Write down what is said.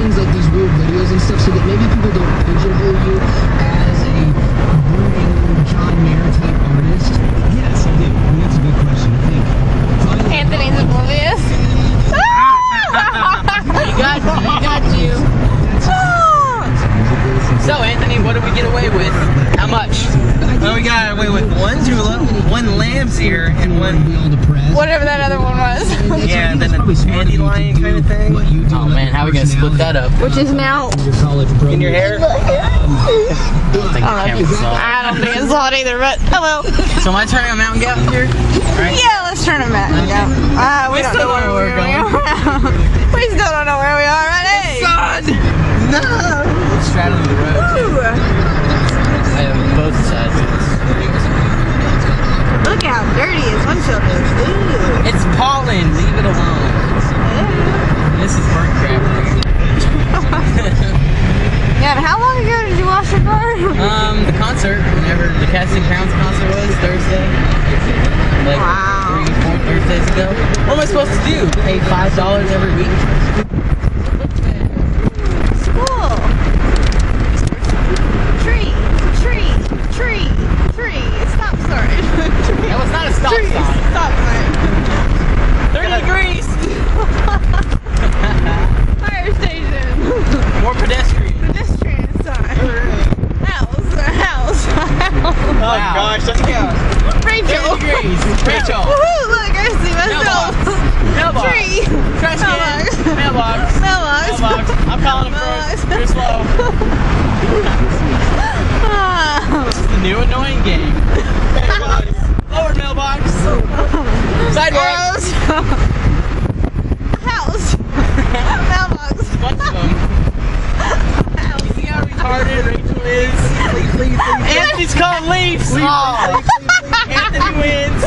things like these weird videos and stuff so that maybe people don't pigeonhole you as a brooding John Mayer type artist? Yes, I do. That's a good question. I think. Anthony's oblivious. You got you. So Anthony, what did we get away with? How much? Well, we got away with one tulip, one lamb's ear, and one Whatever that other one was. yeah, and then a dandelion kind of thing. Oh man, how are we gonna split that up? Which is now. In your hair? I don't think it's hot either, but hello. So am I turning a mountain goat here? Right? Yeah, let's turn them back. We don't know where we're going. We still don't know where we are, right? No! Straddling the road. I have both sides of this. Look how dirty his windshield is. Ooh. It's pollen, leave it alone. This is burnt crap. Yeah, how long ago did you wash your car? The concert, whenever the Casting Crowns concert was, Thursday. Like Wow. 3-4 Thursdays ago. What am I supposed to do? Pay $5 every week? Cool. Tree. Stop sign. That was not a stop Tree. sign. Stop sign. 30 degrees! Fire station. More pedestrian. Pedestrian sign. House. Oh gosh, let's go. Rachel. 30 degrees. Rachel. Woohoo, look, I see myself. Mailbox. Tree. Trash can. Mailbox. Mailbox. I'm calling him first. You're slow. This is the new annoying game. Mailbox. Lower mailbox. Sidewalks. House. Mailbox. Bunch of them. You see how retarded Rachel is? Anthony's calling Leafs. Oh. Anthony wins.